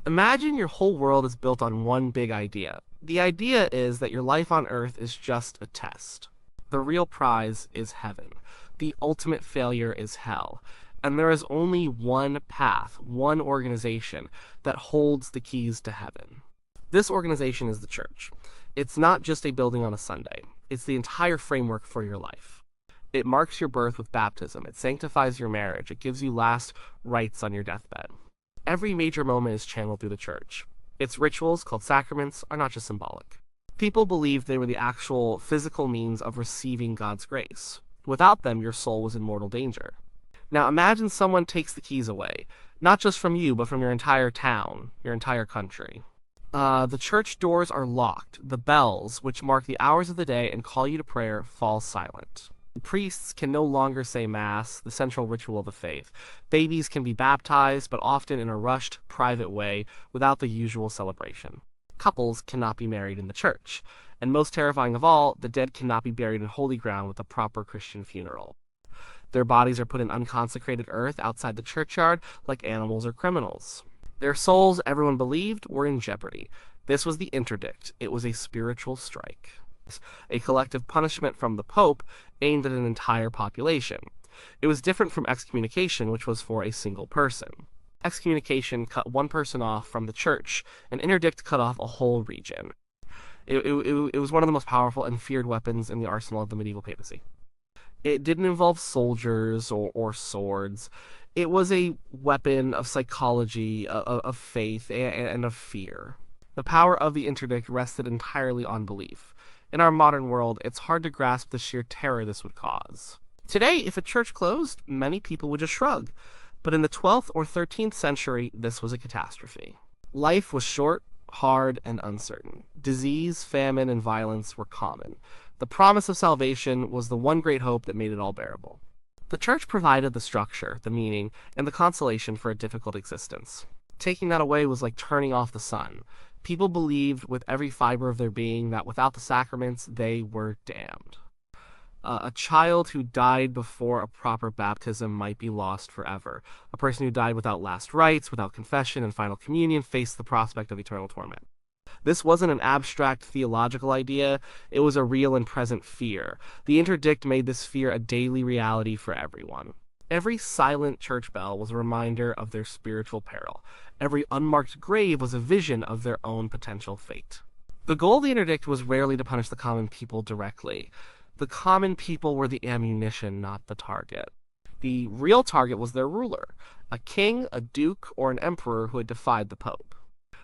Imagine your whole world is built on one big idea. The idea is that your life on Earth is just a test. The real prize is heaven. The ultimate failure is hell. And there is only one path, one organization that holds the keys to heaven. This organization is the church. It's not just a building on a Sunday, it's the entire framework for your life. It marks your birth with baptism, it sanctifies your marriage, it gives you last rites on your deathbed. Every major moment is channeled through the church. Its rituals, called sacraments, are not just symbolic. People believed they were the actual physical means of receiving God's grace. Without them, your soul was in mortal danger. Now imagine someone takes the keys away, not just from you, but from your entire town, your entire country. The church doors are locked. The bells, which mark the hours of the day and call you to prayer, fall silent. Priests can no longer say Mass, the central ritual of the faith. Babies can be baptized, but often in a rushed, private way, without the usual celebration. Couples cannot be married in the church. And most terrifying of all, the dead cannot be buried in holy ground with a proper Christian funeral. Their bodies are put in unconsecrated earth outside the churchyard like animals or criminals. Their souls, everyone believed, were in jeopardy. This was the Interdict. It was a spiritual strike. A collective punishment from the Pope aimed at an entire population. It was different from excommunication, which was for a single person. Excommunication cut one person off from the church, and Interdict cut off a whole region. It was one of the most powerful and feared weapons in the arsenal of the medieval papacy. It didn't involve soldiers or swords. It was a weapon of psychology, of faith, and of fear. The power of the Interdict rested entirely on belief. In our modern world, it's hard to grasp the sheer terror this would cause. Today, if a church closed, many people would just shrug. But in the 12th or 13th century, this was a catastrophe. Life was short, hard, and uncertain. Disease, famine, and violence were common. The promise of salvation was the one great hope that made it all bearable. The church provided the structure, the meaning, and the consolation for a difficult existence. Taking that away was like turning off the sun. People believed with every fiber of their being that without the sacraments, they were damned. A child who died before a proper baptism might be lost forever. A person who died without last rites, without confession and final communion, faced the prospect of eternal torment. This wasn't an abstract theological idea, it was a real and present fear. The Interdict made this fear a daily reality for everyone. Every silent church bell was a reminder of their spiritual peril. Every unmarked grave was a vision of their own potential fate. The goal of the Interdict was rarely to punish the common people directly. The common people were the ammunition, not the target. The real target was their ruler, a king, a duke, or an emperor who had defied the pope.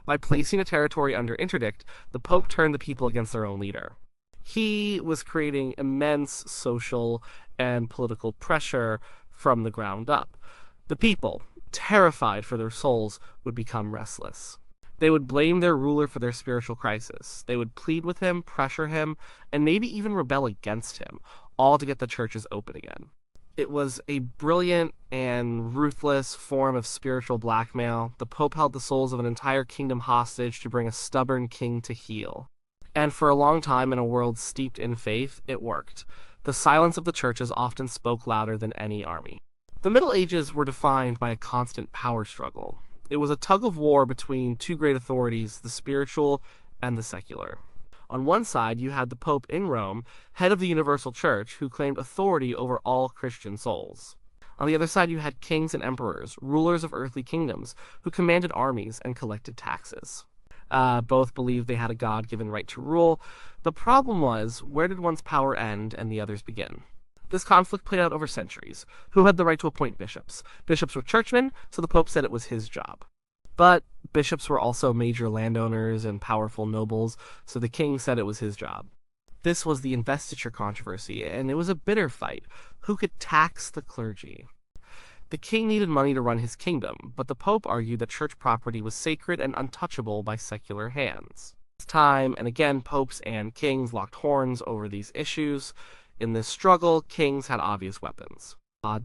By placing a territory under Interdict, the pope turned the people against their own leader. He was creating immense social and political pressure from the ground up. The people, terrified for their souls, would become restless. They would blame their ruler for their spiritual crisis. They would plead with him, pressure him, and maybe even rebel against him, all to get the churches open again. It was a brilliant and ruthless form of spiritual blackmail. The Pope held the souls of an entire kingdom hostage to bring a stubborn king to heel. And for a long time, in a world steeped in faith, it worked. The silence of the churches often spoke louder than any army. The Middle Ages were defined by a constant power struggle. It was a tug of war between two great authorities, the spiritual and the secular. On one side, you had the Pope in Rome, head of the Universal Church, who claimed authority over all Christian souls. On the other side, you had kings and emperors, rulers of earthly kingdoms, who commanded armies and collected taxes. Both believed they had a God-given right to rule. The problem was, where did one's power end and the other's begin? This conflict played out over centuries. Who had the right to appoint bishops? Bishops were churchmen, so the Pope said it was his job. But bishops were also major landowners and powerful nobles, so the king said it was his job. This was the investiture controversy, and it was a bitter fight. Who could tax the clergy? The king needed money to run his kingdom, but the Pope argued that church property was sacred and untouchable by secular hands. Time and again, popes and kings locked horns over these issues. In this struggle, kings had obvious weapons.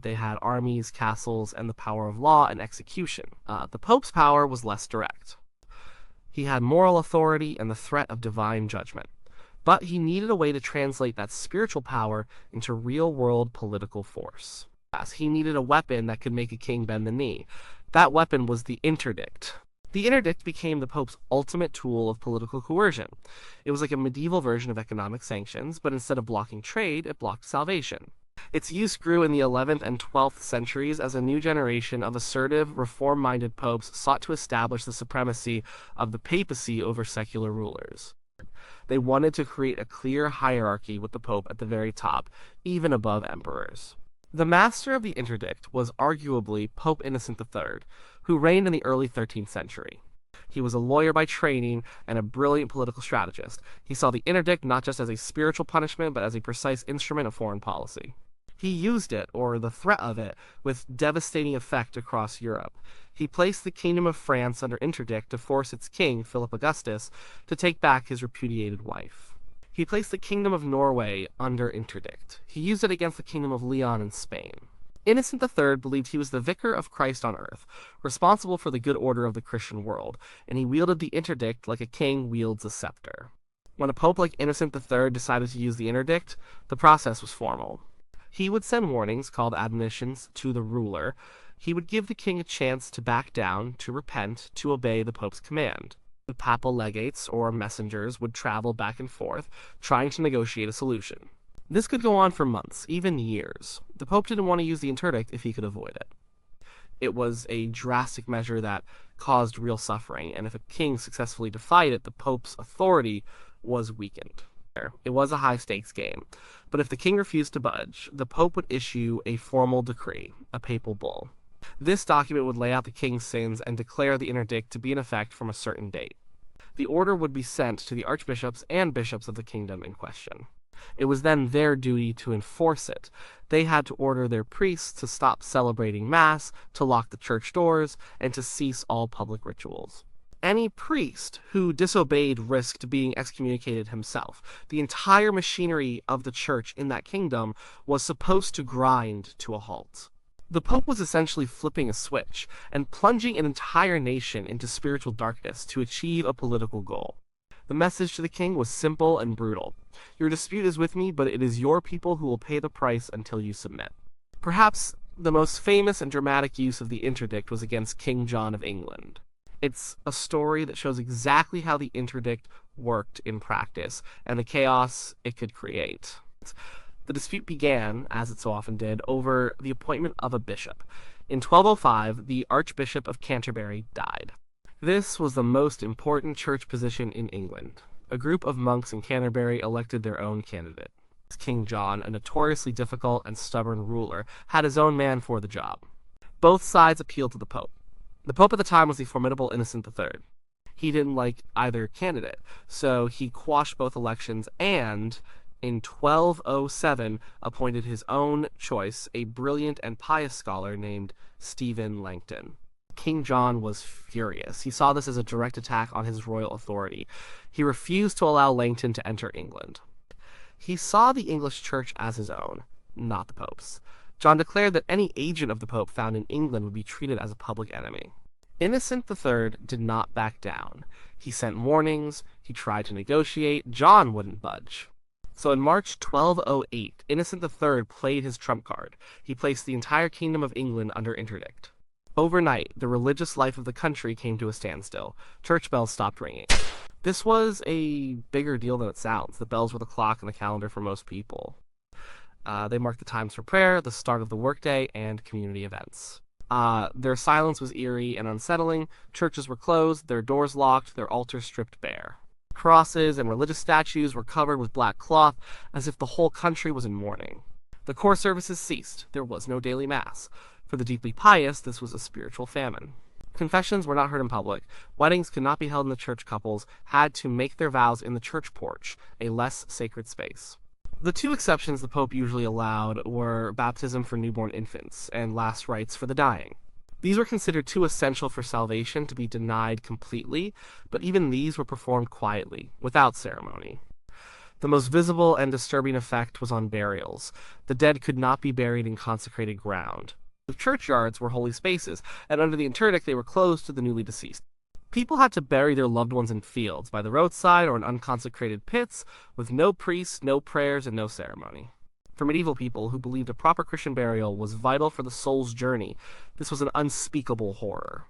They had armies, castles, and the power of law and execution. The Pope's power was less direct. He had moral authority and the threat of divine judgment. But he needed a way to translate that spiritual power into real-world political force. He needed a weapon that could make a king bend the knee. That weapon was the Interdict. The Interdict became the Pope's ultimate tool of political coercion. It was like a medieval version of economic sanctions, but instead of blocking trade, it blocked salvation. Its use grew in the 11th and 12th centuries as a new generation of assertive, reform-minded popes sought to establish the supremacy of the papacy over secular rulers. They wanted to create a clear hierarchy with the Pope at the very top, even above emperors. The master of the Interdict was arguably Pope Innocent III, who reigned in the early 13th century. He was a lawyer by training and a brilliant political strategist. He saw the Interdict not just as a spiritual punishment, but as a precise instrument of foreign policy. He used it, or the threat of it, with devastating effect across Europe. He placed the Kingdom of France under Interdict to force its king, Philip Augustus, to take back his repudiated wife. He placed the Kingdom of Norway under Interdict. He used it against the Kingdom of Leon in Spain. Innocent III believed he was the vicar of Christ on earth, responsible for the good order of the Christian world, and he wielded the Interdict like a king wields a scepter. When a pope like Innocent III decided to use the Interdict, the process was formal. He would send warnings, called admonitions, to the ruler. He would give the king a chance to back down, to repent, to obey the pope's command. The papal legates, or messengers, would travel back and forth, trying to negotiate a solution. This could go on for months, even years. The pope didn't want to use the Interdict if he could avoid it. It was a drastic measure that caused real suffering, and if a king successfully defied it, the pope's authority was weakened. It was a high-stakes game, but if the king refused to budge, the pope would issue a formal decree, a papal bull. This document would lay out the king's sins and declare the Interdict to be in effect from a certain date. The order would be sent to the archbishops and bishops of the kingdom in question. It was then their duty to enforce it. They had to order their priests to stop celebrating Mass, to lock the church doors, and to cease all public rituals. Any priest who disobeyed risked being excommunicated himself. The entire machinery of the church in that kingdom was supposed to grind to a halt. The Pope was essentially flipping a switch and plunging an entire nation into spiritual darkness to achieve a political goal. The message to the king was simple and brutal. Your dispute is with me, but it is your people who will pay the price until you submit. Perhaps the most famous and dramatic use of the Interdict was against King John of England. It's a story that shows exactly how the Interdict worked in practice and the chaos it could create. The dispute began, as it so often did, over the appointment of a bishop. In 1205, the Archbishop of Canterbury died. This was the most important church position in England. A group of monks in Canterbury elected their own candidate. King John, a notoriously difficult and stubborn ruler, had his own man for the job. Both sides appealed to the Pope. The Pope at the time was the formidable Innocent III. He didn't like either candidate, so he quashed both elections and, in 1207, appointed his own choice, a brilliant and pious scholar named Stephen Langton. King John was furious. He saw this as a direct attack on his royal authority. He refused to allow Langton to enter England. He saw the English church as his own, not the Pope's. John declared that any agent of the Pope found in England would be treated as a public enemy. Innocent III did not back down. He sent warnings, he tried to negotiate, John wouldn't budge. So in March 1208, Innocent III played his trump card. He placed the entire Kingdom of England under Interdict. Overnight, the religious life of the country came to a standstill. Church bells stopped ringing. This was a bigger deal than it sounds. The bells were the clock and the calendar for most people. They marked the times for prayer, the start of the workday, and community events. Their silence was eerie and unsettling. Churches were closed, their doors locked, their altars stripped bare. Crosses and religious statues were covered with black cloth, as if the whole country was in mourning. The core services ceased. There was no daily mass. For the deeply pious, this was a spiritual famine. Confessions were not heard in public. Weddings could not be held in the church. Couples had to make their vows in the church porch, a less sacred space. The two exceptions the Pope usually allowed were baptism for newborn infants and last rites for the dying. These were considered too essential for salvation to be denied completely, but even these were performed quietly, without ceremony. The most visible and disturbing effect was on burials. The dead could not be buried in consecrated ground. The churchyards were holy spaces, and under the Interdict they were closed to the newly deceased. People had to bury their loved ones in fields, by the roadside, or in unconsecrated pits, with no priests, no prayers, and no ceremony. For medieval people who believed a proper Christian burial was vital for the soul's journey, this was an unspeakable horror.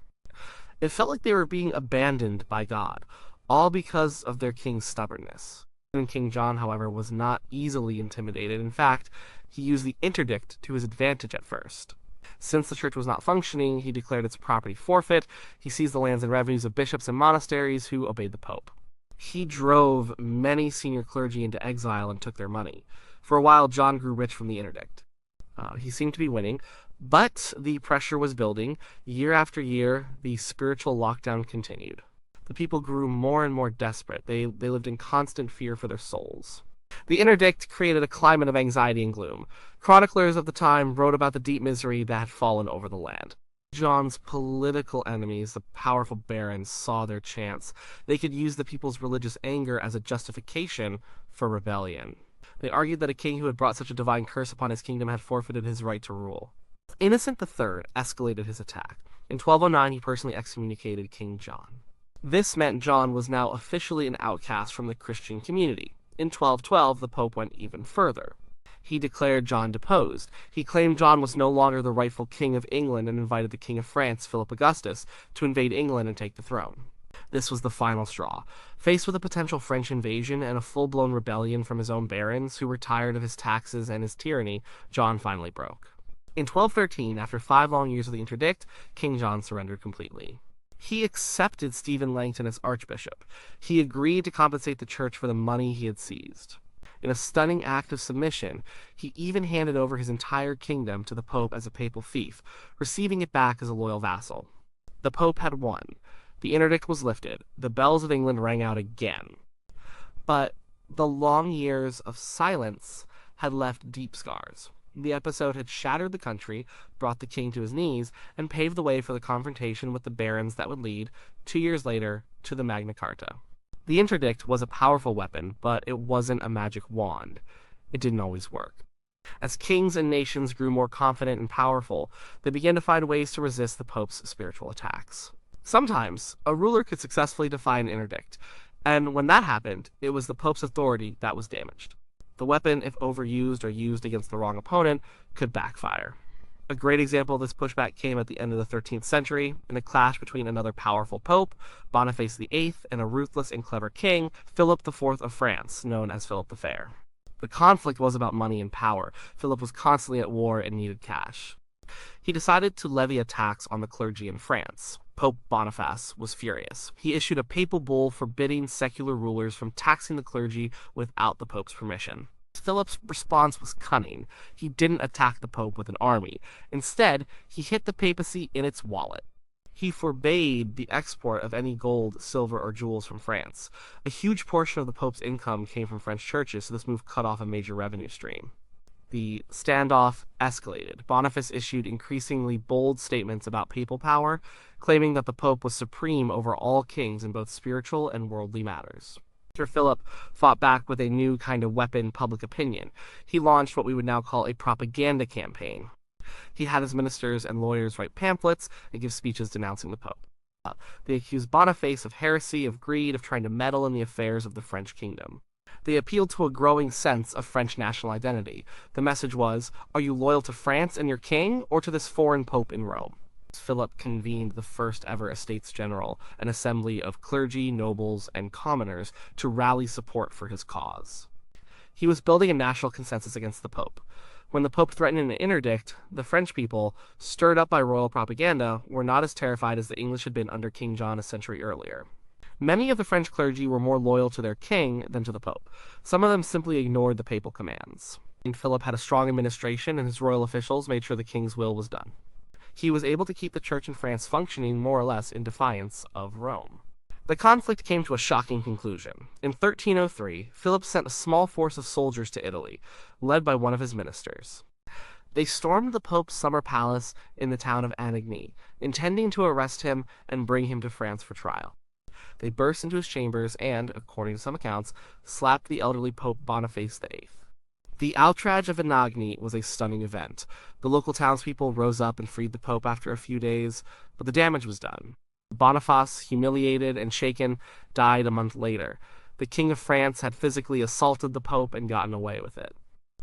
It felt like they were being abandoned by God, all because of their king's stubbornness. And King John, however, was not easily intimidated. In fact, he used the interdict to his advantage at first. Since the church was not functioning, he declared its property forfeit. He seized the lands and revenues of bishops and monasteries who obeyed the Pope. He drove many senior clergy into exile and took their money. For a while, John grew rich from the interdict. He seemed to be winning, but the pressure was building. Year after year, the spiritual lockdown continued. The people grew more and more desperate. They lived in constant fear for their souls. The interdict created a climate of anxiety and gloom. Chroniclers of the time wrote about the deep misery that had fallen over the land. John's political enemies, the powerful barons, saw their chance. They could use the people's religious anger as a justification for rebellion. They argued that a king who had brought such a divine curse upon his kingdom had forfeited his right to rule. Innocent III escalated his attack. In 1209, he personally excommunicated King John. This meant John was now officially an outcast from the Christian community. In 1212, the Pope went even further. He declared John deposed. He claimed John was no longer the rightful king of England and invited the King of France, Philip Augustus, to invade England and take the throne. This was the final straw. Faced with a potential French invasion and a full-blown rebellion from his own barons, who were tired of his taxes and his tyranny, John finally broke. In 1213, after 5 long years of the interdict, King John surrendered completely. He accepted Stephen Langton as archbishop. He agreed to compensate the church for the money he had seized. In a stunning act of submission, he even handed over his entire kingdom to the Pope as a papal fief, receiving it back as a loyal vassal. The Pope had won. The interdict was lifted. The bells of England rang out again. But the long years of silence had left deep scars. The episode had shattered the country, brought the king to his knees, and paved the way for the confrontation with the barons that would lead, 2 years later, to the Magna Carta. The interdict was a powerful weapon, but it wasn't a magic wand. It didn't always work. As kings and nations grew more confident and powerful, they began to find ways to resist the Pope's spiritual attacks. Sometimes, a ruler could successfully defy an interdict, and when that happened, it was the Pope's authority that was damaged. The weapon, if overused or used against the wrong opponent, could backfire. A great example of this pushback came at the end of the 13th century, in a clash between another powerful pope, Boniface VIII, and a ruthless and clever king, Philip IV of France, known as Philip the Fair. The conflict was about money and power. Philip was constantly at war and needed cash. He decided to levy a tax on the clergy in France. Pope Boniface was furious. He issued a papal bull forbidding secular rulers from taxing the clergy without the Pope's permission. Philip's response was cunning. He didn't attack the Pope with an army. Instead, he hit the papacy in its wallet. He forbade the export of any gold, silver, or jewels from France. A huge portion of the Pope's income came from French churches, so this move cut off a major revenue stream. The standoff escalated. Boniface issued increasingly bold statements about papal power, claiming that the Pope was supreme over all kings in both spiritual and worldly matters. After Philip fought back with a new kind of weapon, public opinion, he launched what we would now call a propaganda campaign. He had his ministers and lawyers write pamphlets and give speeches denouncing the Pope. They accused Boniface of heresy, of greed, of trying to meddle in the affairs of the French kingdom. They appealed to a growing sense of French national identity. The message was, are you loyal to France and your king, or to this foreign pope in Rome? Philip convened the first ever Estates General, an assembly of clergy, nobles, and commoners, to rally support for his cause. He was building a national consensus against the Pope. When the Pope threatened an interdict, the French people, stirred up by royal propaganda, were not as terrified as the English had been under King John a century earlier. Many of the French clergy were more loyal to their king than to the Pope. Some of them simply ignored the papal commands. Philip had a strong administration, and his royal officials made sure the king's will was done. He was able to keep the church in France functioning more or less in defiance of Rome. The conflict came to a shocking conclusion. In 1303, Philip sent a small force of soldiers to Italy, led by one of his ministers. They stormed the Pope's summer palace in the town of Anagni, intending to arrest him and bring him to France for trial. They burst into his chambers and, according to some accounts, slapped the elderly Pope Boniface VIII. The outrage of Anagni was a stunning event. The local townspeople rose up and freed the Pope after a few days, but the damage was done. Boniface, humiliated and shaken, died a month later. The King of France had physically assaulted the Pope and gotten away with it.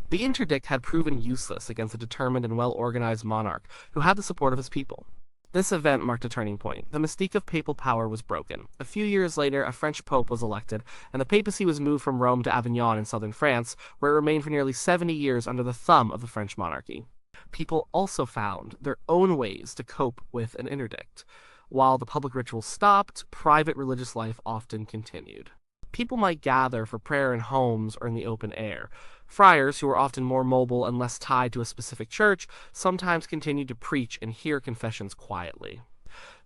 The interdict had proven useless against a determined and well-organized monarch who had the support of his people. This event marked a turning point. The mystique of papal power was broken. A few years later, a French pope was elected, and the papacy was moved from Rome to Avignon in southern France, where it remained for nearly 70 years under the thumb of the French monarchy. People also found their own ways to cope with an interdict. While the public rituals stopped, private religious life often continued. People might gather for prayer in homes or in the open air. Friars, who were often more mobile and less tied to a specific church, sometimes continued to preach and hear confessions quietly.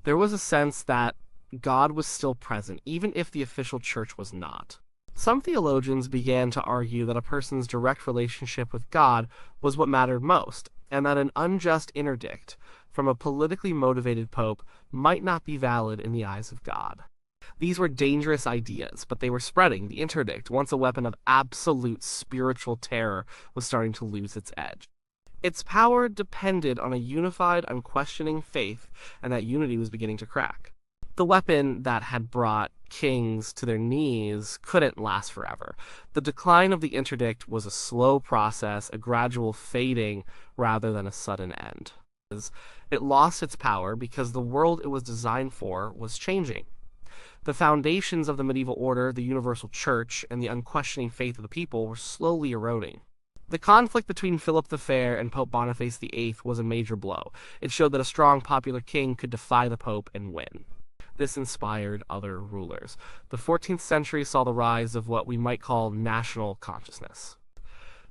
There was a sense that God was still present, even if the official church was not. Some theologians began to argue that a person's direct relationship with God was what mattered most, and that an unjust interdict from a politically motivated pope might not be valid in the eyes of God. These were dangerous ideas, but they were spreading. The interdict, once a weapon of absolute spiritual terror, was starting to lose its edge. Its power depended on a unified, unquestioning faith, and that unity was beginning to crack. The weapon that had brought kings to their knees couldn't last forever. The decline of the interdict was a slow process, a gradual fading rather than a sudden end. It lost its power because the world it was designed for was changing. The foundations of the medieval order, the universal church, and the unquestioning faith of the people were slowly eroding. The conflict between Philip the Fair and Pope Boniface VIII was a major blow. It showed that a strong popular king could defy the pope and win. This inspired other rulers. The 14th century saw the rise of what we might call national consciousness.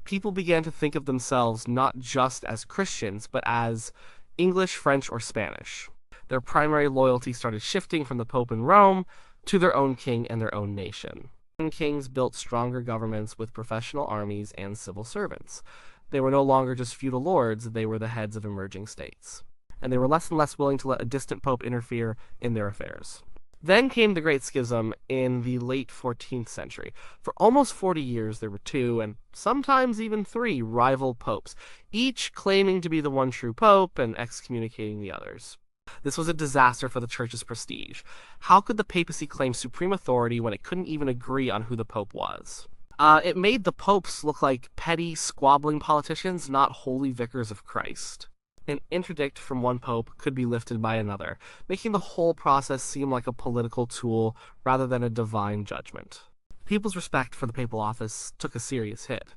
People began to think of themselves not just as Christians, but as English, French, or Spanish. Their primary loyalty started shifting from the Pope in Rome to their own king and their own nation. Kings built stronger governments with professional armies and civil servants. They were no longer just feudal lords, they were the heads of emerging states. And they were less and less willing to let a distant pope interfere in their affairs. Then came the Great Schism in the late 14th century. For almost 40 years, there were two, and sometimes even three, rival popes, each claiming to be the one true pope and excommunicating the others. This was a disaster for the church's prestige. How could the papacy claim supreme authority when it couldn't even agree on who the pope was? It made the popes look like petty, squabbling politicians, not holy vicars of Christ. An interdict from one pope could be lifted by another, making the whole process seem like a political tool rather than a divine judgment. People's respect for the papal office took a serious hit.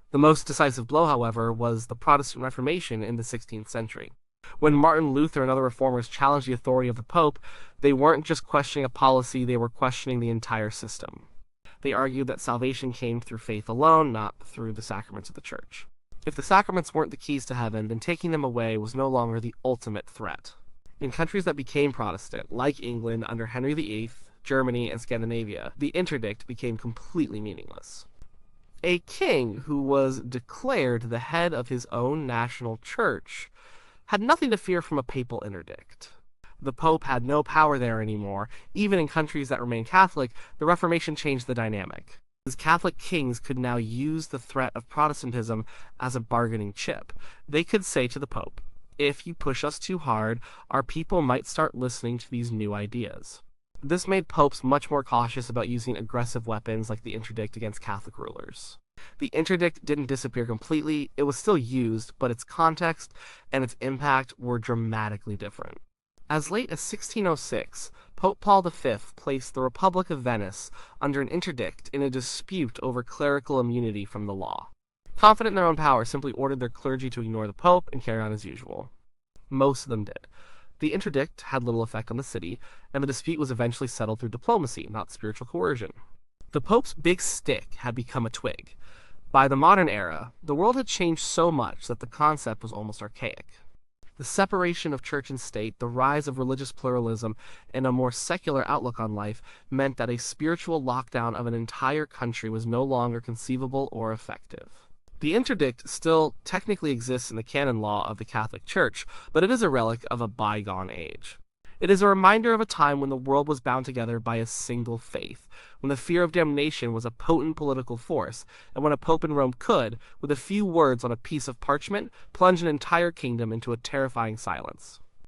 The most decisive blow, however, was the Protestant Reformation in the 16th century. When Martin Luther and other reformers challenged the authority of the Pope, they weren't just questioning a policy, they were questioning the entire system. They argued that salvation came through faith alone, not through the sacraments of the Church. If the sacraments weren't the keys to heaven, then taking them away was no longer the ultimate threat. In countries that became Protestant, like England under Henry VIII, Germany, and Scandinavia, the interdict became completely meaningless. A king who was declared the head of his own national church had nothing to fear from a papal interdict. The Pope had no power there anymore. Even in countries that remained Catholic, the Reformation changed the dynamic. As Catholic kings could now use the threat of Protestantism as a bargaining chip. They could say to the Pope, if you push us too hard, our people might start listening to these new ideas. This made popes much more cautious about using aggressive weapons like the interdict against Catholic rulers. The interdict didn't disappear completely, it was still used, but its context and its impact were dramatically different. As late as 1606, Pope Paul V placed the Republic of Venice under an interdict in a dispute over clerical immunity from the law. Confident in their own power, simply ordered their clergy to ignore the Pope and carry on as usual. Most of them did. The interdict had little effect on the city, and the dispute was eventually settled through diplomacy, not spiritual coercion. The Pope's big stick had become a twig. By the modern era, the world had changed so much that the concept was almost archaic. The separation of church and state, the rise of religious pluralism, and a more secular outlook on life meant that a spiritual lockdown of an entire country was no longer conceivable or effective. The interdict still technically exists in the canon law of the Catholic Church, but it is a relic of a bygone age. It is a reminder of a time when the world was bound together by a single faith, when the fear of damnation was a potent political force, and when a pope in Rome could, with a few words on a piece of parchment, plunge an entire kingdom into a terrifying silence.